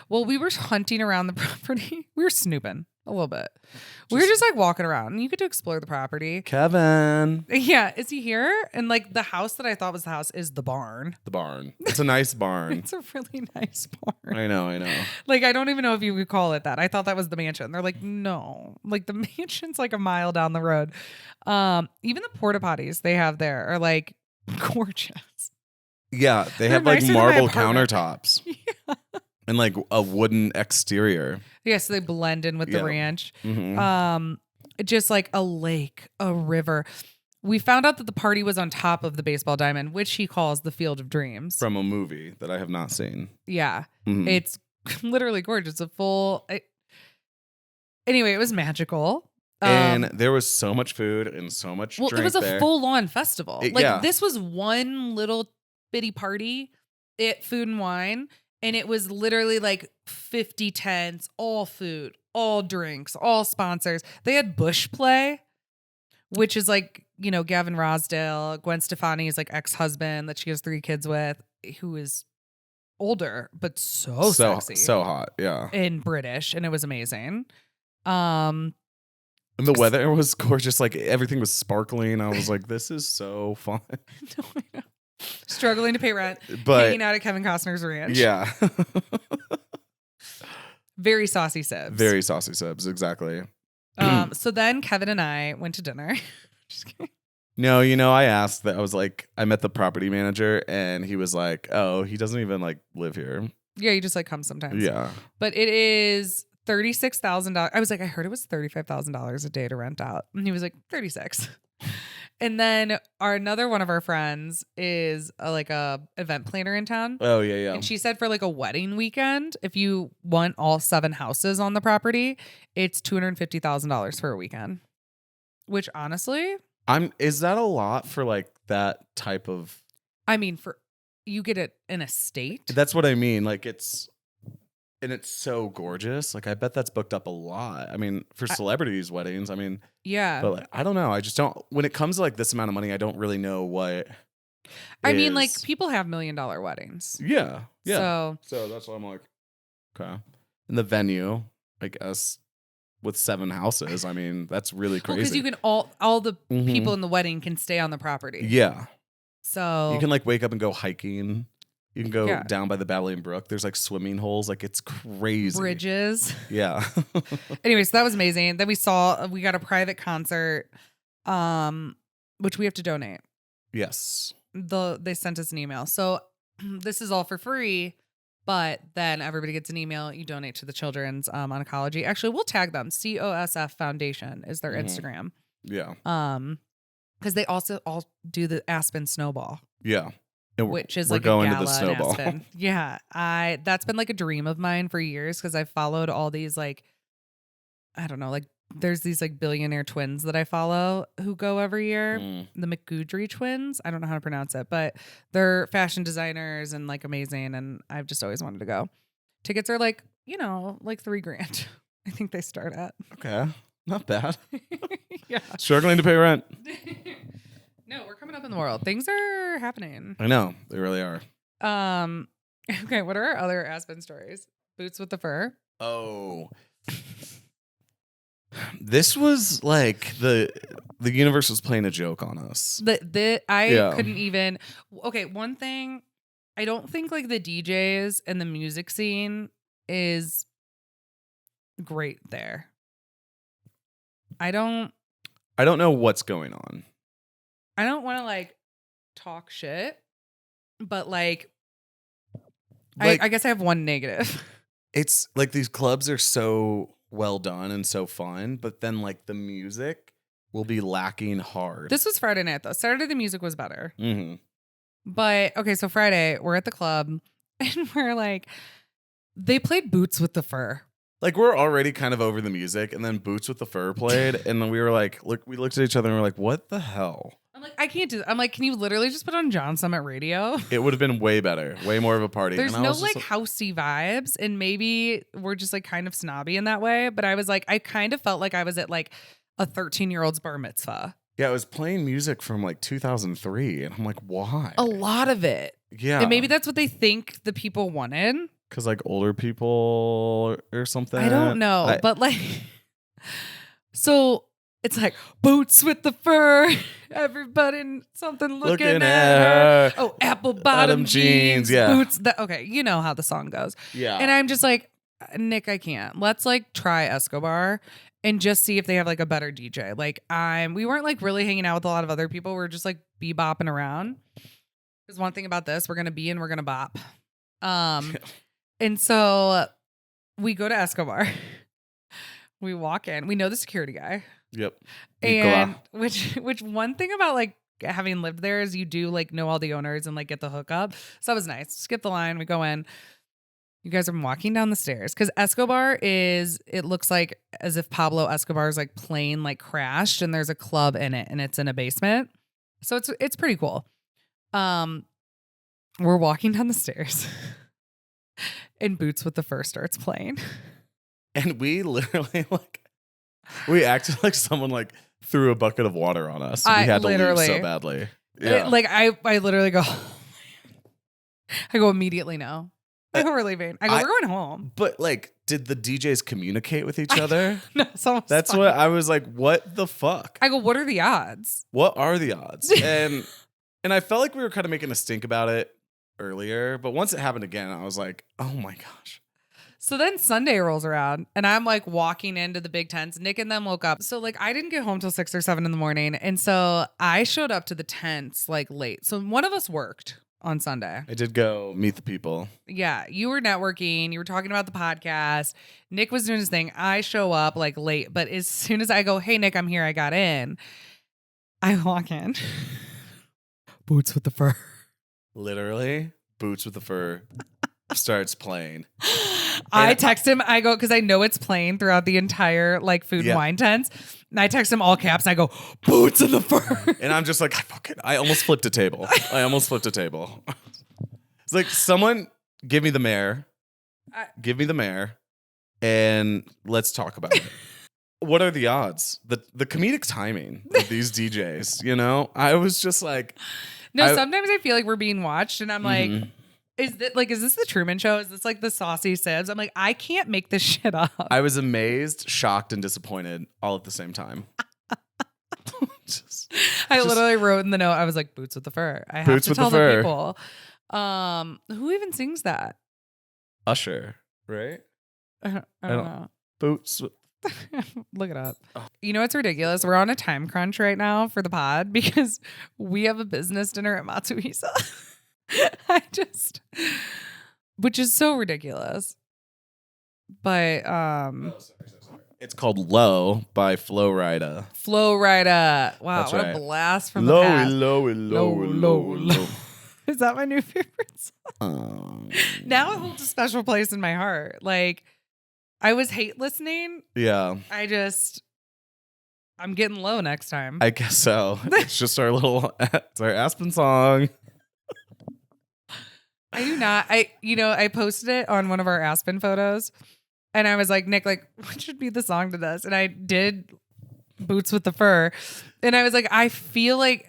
Well, we were hunting around the property. We were snooping a little bit. We were just like walking around, and you get to explore the property. Kevin. Yeah. Is he here? And like the house that I thought was the house is the barn. The barn. It's a nice barn. It's a really nice barn. I know. Like, I don't even know if you could call it that. I thought that was the mansion. They're like, no. Like, the mansion's like a mile down the road. Even the porta potties they have there are like gorgeous. Yeah. They have like marble countertops. Yeah. And like a wooden exterior. Yeah, so they blend in with the ranch. Mm-hmm. Just like a lake, a river. We found out that the party was on top of the baseball diamond, which he calls the Field of Dreams. From a movie that I have not seen. Yeah. Mm-hmm. It's literally gorgeous. Anyway, it was magical. And there was so much food and so much drink. It was a full-on festival. Yeah. This was one little bitty party at Food and Wine. And it was literally like 50 tents, all food, all drinks, all sponsors. They had Bush Play, which is like, Gavin Rosdale, Gwen Stefani's like ex-husband that she has 3 kids with, who is older, but so sexy. So hot, yeah. And British, and it was amazing. And the weather was gorgeous. Like everything was sparkling. I was like, this is so fun. No, I know. Struggling to pay rent, but hanging out at Kevin Costner's ranch. Yeah. Very Saucy Sibz. Very Saucy Sibz, exactly. So then Kevin and I went to dinner. Just kidding. No, I asked that. I was like, I met the property manager and he was like, oh, he doesn't even like live here. Yeah, you just like come sometimes. Yeah. But it is $36,000. I was like, I heard it was $35,000 a day to rent out. And he was like, 36. And then another one of our friends is a event planner in town. Oh, yeah. And she said for like a wedding weekend, if you want all 7 houses on the property, it's $250,000 for a weekend. Which honestly, is that a lot for like that type of? I mean, you get it in a state. That's what I mean. Like it's And it's so gorgeous. Like, I bet that's booked up a lot. I mean, for celebrities' weddings, I mean, yeah. But like, I don't know. I just don't. When it comes to like this amount of money, I don't really know what. I mean, like people have $1 million weddings. Yeah. So that's why I'm like, okay. And the venue, I guess, with 7 houses. I mean, that's really crazy. Because you can all the people in the wedding can stay on the property. Yeah. So you can like wake up and go hiking. You can go down by the Babylon Brook. There's like swimming holes. Like it's crazy. Bridges. Yeah. Anyway, so that was amazing. Then we got a private concert, which we have to donate. Yes. They sent us an email. So this is all for free, but then everybody gets an email. You donate to the Children's Oncology. Actually, we'll tag them. COSF Foundation is their Instagram. Yeah. Because they also all do the Aspen Snowball. Yeah. Which is like going a gala to the snowball. in Aspen. Yeah. That's been like a dream of mine for years because I've followed all these like, I don't know, like there's these like billionaire twins that I follow who go every year. The McGoodry twins. I don't know how to pronounce it, but they're fashion designers and like amazing. And I've just always wanted to go. Tickets are like, like $3,000. I think they start at. Okay. Not bad. Yeah. Struggling to pay rent. No, we're coming up in the world. Things are happening. I know. They really are. Okay, what are our other Aspen stories? Boots with the fur. Oh. This was like the universe was playing a joke on us. I couldn't even. Okay, one thing. I don't think like the DJs and the music scene is great there. I don't know what's going on. I don't want to like talk shit, but like I guess I have one negative. It's like these clubs are so well done and so fun, but then like the music will be lacking hard. This was Friday night though. Saturday the music was better. Mm-hmm. But okay, so Friday we're at the club and we're like, they played Boots with the Fur. Like we're already kind of over the music, and then Boots with the Fur played, and then we were like, we looked at each other and we're like, what the hell? I'm like, I can't do that. I'm like, can you literally just put on John Summit Radio? It would have been way better, way more of a party. There's no like housey vibes, and maybe we're just like kind of snobby in that way. But I was like, I kind of felt like I was at like a 13-year-old's bar mitzvah. Yeah, I was playing music from like 2003, and I'm like, why? A lot of it. Yeah. And maybe that's what they think the people wanted. Because like older people or something. I don't know. But like, so it's like Boots with the Fur. Everybody something looking at her. Oh, apple bottom jeans. Yeah. Boots. Okay. You know how the song goes. Yeah. And I'm just like, Nick, I can't. Let's like try Escobar and just see if they have like a better DJ. Like we weren't like really hanging out with a lot of other people. We were just like bebopping around. There's one thing about this. We're going to be and we're going to bop. And so we go to Escobar. We walk in. We know the security guy. Yep. And which one thing about like having lived there is you do like know all the owners and like get the hookup. So that was nice. Skip the line. We go in. You guys are walking down the stairs because Escobar it looks like as if Pablo Escobar's like plane like crashed and there's a club in it and it's in a basement. So it's pretty cool. We're walking down the stairs. And Boots with the Fur starts playing. And we literally we acted like someone like threw a bucket of water on us. We had to leave so badly. Yeah. I literally go, I go immediately no. I go, we're leaving. I go, we're going home. But like, did the DJs communicate with each other? No, that's fine. what I was like, what the fuck? I go, what are the odds? What are the odds? And I felt like we were kind of making a stink about it earlier, but once it happened again, I was like, oh my gosh. So then Sunday rolls around and I'm like walking into the big tents. Nick and them woke up. So like I didn't get home till 6 or 7 in the morning. And so I showed up to the tents like late. So one of us worked on Sunday. I did go meet the people. Yeah. You were networking. You were talking about the podcast. Nick was doing his thing. I show up like late. But as soon as I go, hey, Nick, I'm here. I got in. I walk in. Boots with the Fur. Literally, Boots with the Fur starts playing. I text him. I go, because I know it's playing throughout the entire like food and wine tents. And I text him all caps. And I go, Boots in the Fur. And I'm just like, I almost flipped a table. It's like, someone give me the mayor Give me the mayor, and let's talk about it. What are the odds? The comedic timing of these DJs, you know? I was just like... sometimes I feel like we're being watched, and I'm like, Mhm. is this the Truman Show? Is this like the Saucy Sibz? I'm like, I can't make this shit up. I was amazed, shocked, and disappointed all at the same time. I literally wrote in the note, I was like, boots with the fur. I have Boots to with tell the the fur. people. Who even sings that? Usher, right? I don't know. Boots with... Look it up. Oh. You know what's ridiculous? We're on a time crunch right now for the pod because we have a business dinner at Matsuhisa. Which is so ridiculous. But sorry. It's called Low by Flo Rida. Flo Rida. Wow, That's what right. a blast from the past. Low. Is that my new favorite song? Now it holds a special place in my heart. Like, I was hate listening. Yeah. I'm getting low next time. I guess so. It's just it's our Aspen song. I do not. I posted it on one of our Aspen photos, and I was like, Nick, like, what should be the song to this? And I did Boots with the Fur, and I was like, I feel like,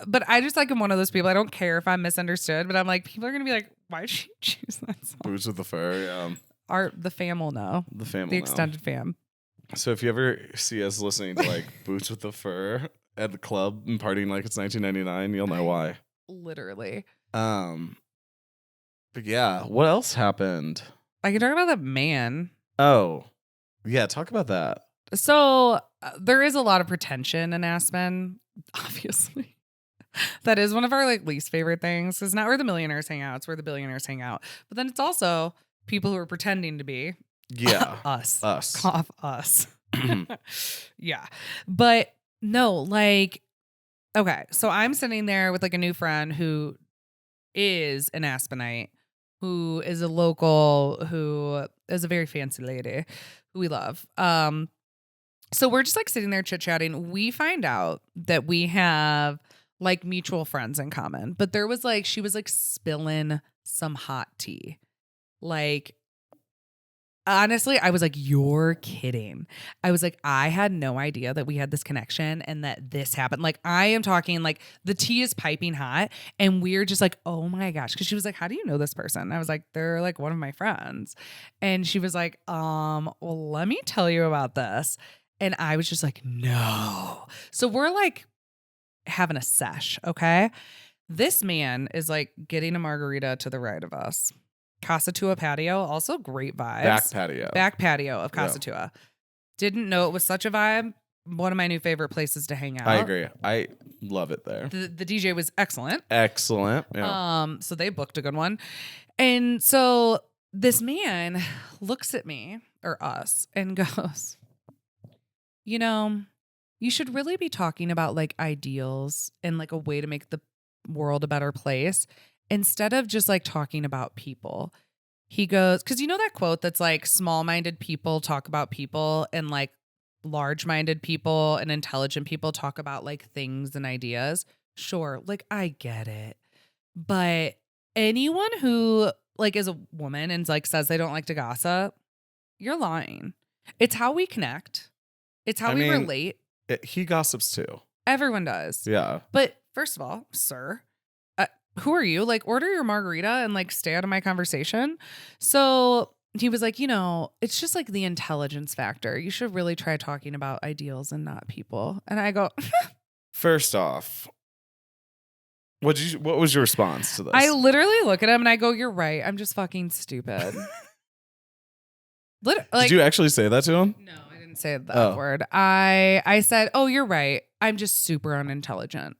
but I just like am one of those people. I don't care if I'm misunderstood, but I'm like, people are gonna be like, why did she choose that song? Boots with the Fur. Yeah. The fam will know. The extended fam. So if you ever see us listening to like Boots with the Fur at the club and partying like it's 1999, you'll know why. Literally. But yeah, what else happened? I can talk about that man. Oh, yeah, talk about that. So there is a lot of pretension in Aspen, obviously. That is one of our like least favorite things. It's not where the millionaires hang out. It's where the billionaires hang out. But then it's also people who are pretending to be. Yeah. Us. Us. Us. Yeah. But no, like, okay. So I'm sitting there with like a new friend who is an Aspenite, who is a local, who is a very fancy lady who we love. So we're just like sitting there chit-chatting. We find out that we have like mutual friends in common. But there was like, she was like spilling some hot tea. Like, honestly, I was like, you're kidding. I was like, I had no idea that we had this connection and that this happened. Like, I am talking like the tea is piping hot and we're just like, oh my gosh. Cause she was like, how do you know this person? And I was like, they're like one of my friends. And she was like, well, let me tell you about this. And I was just like, no. So we're like having a sesh. Okay. This man is like getting a margarita to the right of us. Casa Tua patio, also great vibes. Back patio of Casa Tua. Didn't know it was such a vibe. One of my new favorite places to hang out. I agree. I love it there. The DJ was excellent. Yeah. So they booked a good one. And so this man looks at me or us and goes, you know, you should really be talking about like ideals and like a way to make the world a better place. Instead of just like talking about people. He goes, because you know that quote that's like small-minded people talk about people and like large-minded people and intelligent people talk about like things and ideas. Sure, like I get it. But anyone who like is a woman and like says they don't like to gossip, you're lying. It's how we connect. It's how we relate. He gossips too. Everyone does. Yeah. But first of all, sir, who are you? Like, order your margarita and like stay out of my conversation. So he was like, you know, it's just like the intelligence factor. You should really try talking about ideals and not people. And I go, first off, what was your response to this? I literally look at him and I go, you're right. I'm just fucking stupid. Did you actually say that to him? No, I didn't say that word. I said, oh, you're right. I'm just super unintelligent.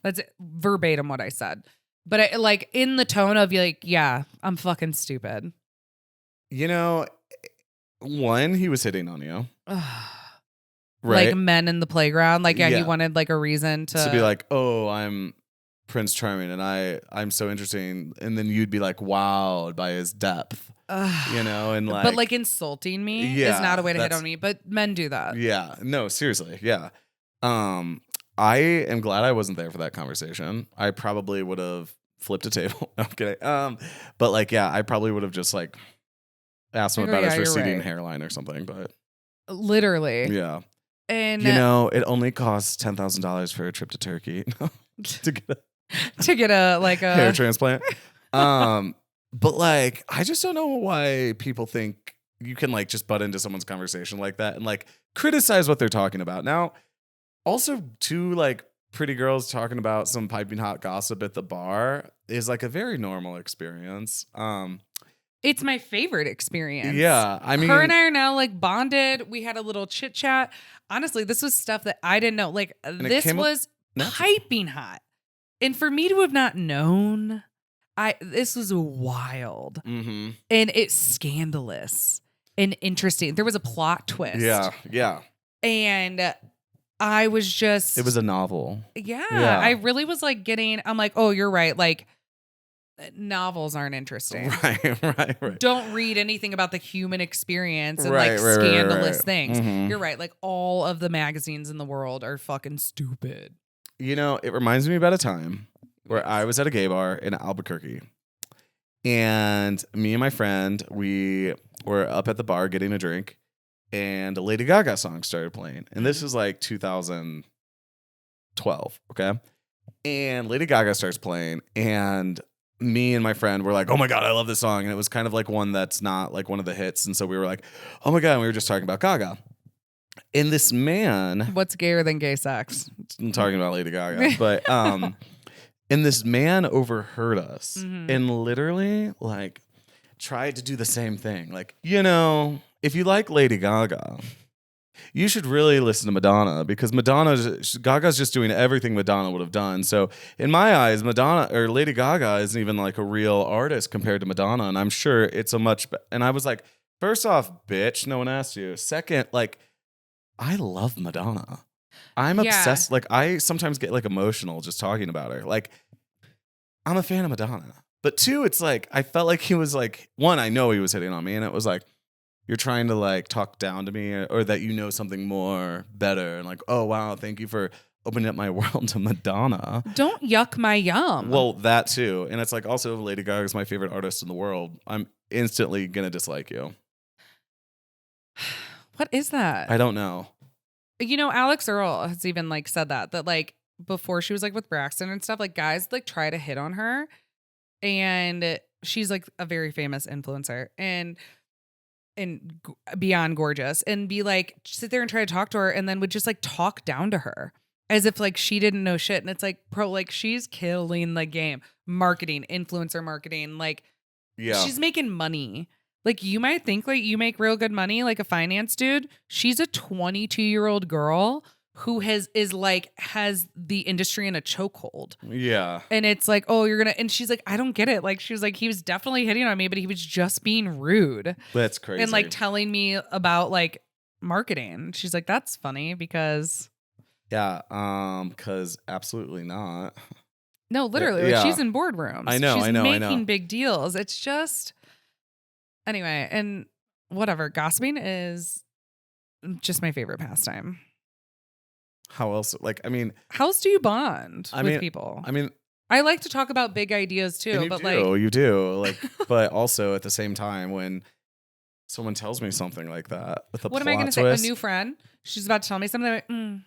That's verbatim what I said. But I, like in the tone of like, yeah, I'm fucking stupid. You know, one, he was hitting on you. Right? Like men in the playground. Like, yeah, he wanted like a reason to be like, oh, I'm Prince Charming and I'm so interesting. And then you'd be like wowed by his depth. You know, and like, but like insulting me is not a way to hit on me. But men do that. Yeah. No, seriously. Yeah. I am glad I wasn't there for that conversation. I probably would have flipped a table. No, I'm kidding. But like, yeah, I probably would have just like asked him Like, about yeah, his you're receding right. hairline or something, but Literally. yeah. And You know, it only costs $10,000 for a trip to Turkey to get a to get a like a hair transplant. But like, I just don't know why people think you can like just butt into someone's conversation like that and like criticize what they're talking about. Now, also two like pretty girls talking about some piping hot gossip at the bar is like a very normal experience. It's my favorite experience. Yeah, I mean, her and I are now like bonded. We had a little chit chat. Honestly, this was stuff that I didn't know. Like this was piping hot. And for me to have not known, this was wild. Mm-hmm. And it's scandalous and interesting. There was a plot twist. Yeah. And I was just... It was a novel. Yeah. I really was like I'm like, oh, you're right. Like novels aren't interesting. Right. Don't read anything about the human experience and like scandalous things. Mm-hmm. You're right. Like all of the magazines in the world are fucking stupid. You know, it reminds me about a time where I was at a gay bar in Albuquerque. And me and my friend, we were up at the bar getting a drink. And a Lady Gaga song started playing. And this is like 2012, okay? And Lady Gaga starts playing. And me and my friend were like, oh my God, I love this song. And it was kind of like one that's not like one of the hits. And so we were like, oh my God, and we were just talking about Gaga. And this man... What's gayer than gay sex? I'm talking about Lady Gaga. But and this man overheard us and literally like tried to do the same thing. Like, you know, if you like Lady Gaga, you should really listen to Madonna because Gaga's just doing everything Madonna would have done. So in my eyes, Madonna or Lady Gaga isn't even like a real artist compared to Madonna. And I'm sure it's a much... And I was like, first off, bitch, no one asked you. Second, like, I love Madonna. I'm obsessed. Like, I sometimes get like emotional just talking about her. Like, I'm a fan of Madonna. But two, it's like, I felt like he was like, one, I know he was hitting on me. And it was like, you're trying to like talk down to me or that you know something more better. And like, oh, wow, thank you for opening up my world to Madonna. Don't yuck my yum. Well, that too. And it's like, also, Lady Gaga is my favorite artist in the world. I'm instantly going to dislike you. What is that? I don't know. You know, Alex Earl has even like said that like before she was like with Braxton and stuff, like guys like try to hit on her and she's like a very famous influencer and beyond gorgeous and be like, sit there and try to talk to her and then would just like talk down to her as if like she didn't know shit. And it's like, bro, like she's killing the game. Marketing, influencer marketing, like she's making money. Like you might think like you make real good money, like a finance dude. She's a 22-year-old girl who has the industry in a chokehold. Yeah. And it's like, oh, and she's like, I don't get it. Like she was like, he was definitely hitting on me, but he was just being rude. That's crazy. And like telling me about like marketing. She's like, that's funny because because absolutely not. No, literally. Like she's in boardrooms. I know. She's I know. making big deals. It's just anyway, and whatever. Gossiping is just my favorite pastime. How else? Like, I mean, how else do you bond with people? I mean, I like to talk about big ideas too, but you do. Like, but also at the same time, when someone tells me something like that with a what plot am I going to say? twist, A new friend, she's about to tell me something. I'm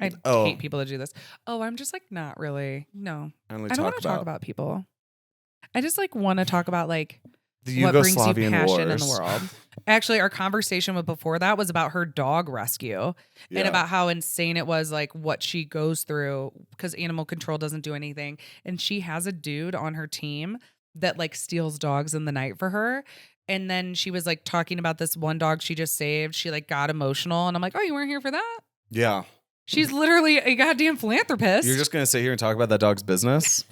like, I hate people that do this. Oh, I'm just like not really. No, I don't want to talk about people. I just like want to talk about like the what brings you Yugoslavian passion wars in the world. Actually, our conversation before that was about her dog rescue and about how insane it was, like what she goes through because animal control doesn't do anything. And she has a dude on her team that like steals dogs in the night for her. And then she was like talking about this one dog she just saved. She like got emotional. And I'm like, oh, you weren't here for that? Yeah. She's literally a goddamn philanthropist. You're just going to sit here and talk about that dog's business?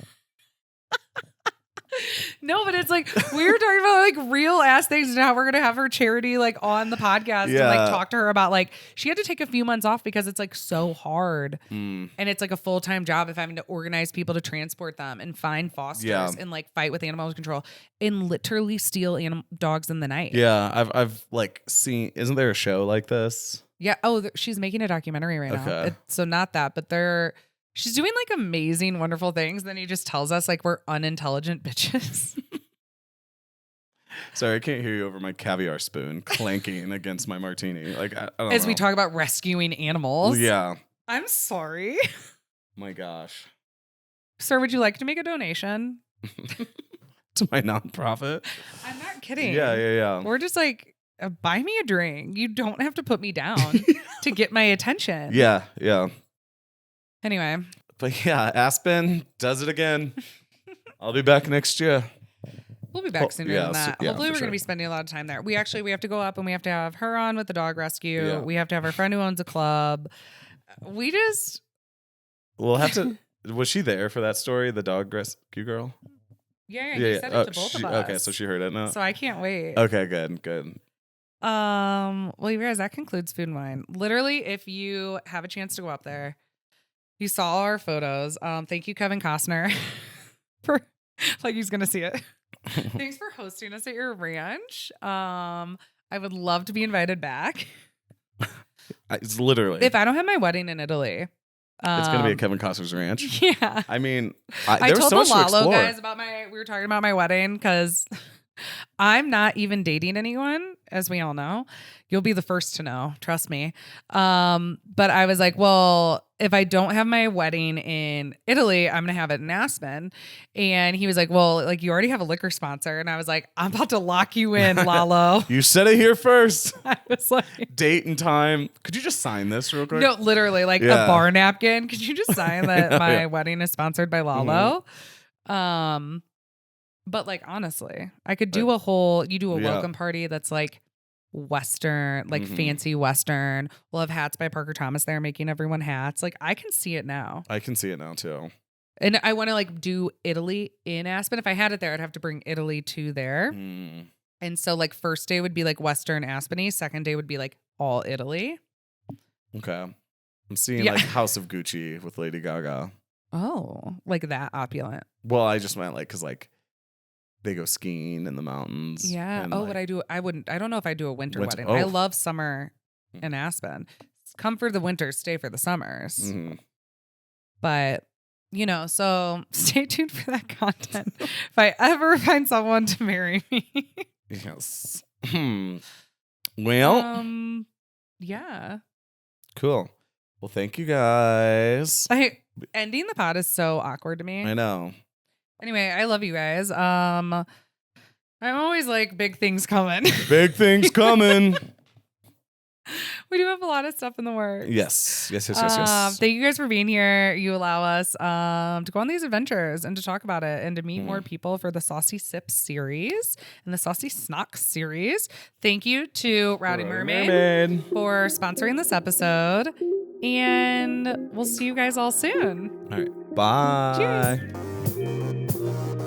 No, but it's like we were talking about like real ass things and how we're gonna have her charity like on the podcast and like talk to her about like she had to take a few months off because it's like so hard and it's like a full-time job of having to organize people to transport them and find fosters and like fight with animal control and literally steal dogs in the night. Yeah, I've like seen. Isn't there a show like this? Yeah. Oh, she's making a documentary right now. So not that, but she's doing like amazing, wonderful things. Then he just tells us like we're unintelligent bitches. Sorry, I can't hear you over my caviar spoon clanking against my martini. Like, I don't As know. we talk about rescuing animals. Yeah. I'm sorry. My gosh. Sir, would you like to make a donation? To my nonprofit. I'm not kidding. Yeah. We're just like, buy me a drink. You don't have to put me down to get my attention. Yeah. Anyway. But yeah, Aspen does it again. I'll be back next year. We'll be back sooner than that. Yeah, Hopefully we're for going to be spending a lot of time there. We have to go up and we have to have her on with the dog rescue. Yeah. We have to have our friend who owns a club. We'll have to. Was she there for that story? The dog rescue girl? Yeah. He said it to both of us. Okay, so she heard it now. So I can't wait. Okay, good. Well, you guys, that concludes Food and Wine. Literally, if you have a chance to go up there, you saw our photos. Thank you, Kevin Costner, for like he's gonna see it. Thanks for hosting us at your ranch. I would love to be invited back. It's literally. If I don't have my wedding in Italy, it's gonna be at Kevin Costner's ranch. Yeah. I mean, I told so the Lalo guys about we were talking about my wedding because I'm not even dating anyone, as we all know. You'll be the first to know, trust me. But I was like, well, if I don't have my wedding in Italy, I'm gonna have it in Aspen. And he was like, well, like you already have a liquor sponsor. And I was like, I'm about to lock you in, Lalo. You said it here first. I was like, date and time. Could you just sign this real quick? no, literally, like a bar napkin. Could you just sign that my wedding is sponsored by Lalo? Mm-hmm. But like honestly, I could do you do a welcome party that's like Western, like fancy Western. We'll have hats by Parker Thomas there making everyone hats. Like I can see it now. I can see it now too. And I want to like do Italy in Aspen. If I had it there, I'd have to bring Italy to there. And so like first day would be like Western Aspeny. Second day would be like all Italy. Okay. I'm seeing like House of Gucci with Lady Gaga. Oh, like that opulent. Well, I just meant like, cause like they go skiing in the mountains. Yeah. And, Oh, like, would I do? I wouldn't. I don't know if I do a winter wedding. Oh. I love summer in Aspen. Come for the winters, stay for the summers. Mm-hmm. But, so stay tuned for that content. If I ever find someone to marry me. Yes. Well. Yeah. Cool. Well, thank you guys. Ending the pod is so awkward to me. I know. Anyway, I love you guys. I'm always like big things coming. Big things coming. We do have a lot of stuff in the works. Yes. Thank you guys for being here. You allow us to go on these adventures and to talk about it and to meet more people for the Saucy Sibz series and the Saucy Snock series. Thank you to Rowdy Mermaid for sponsoring this episode. And we'll see you guys all soon. All right. Bye. Cheers.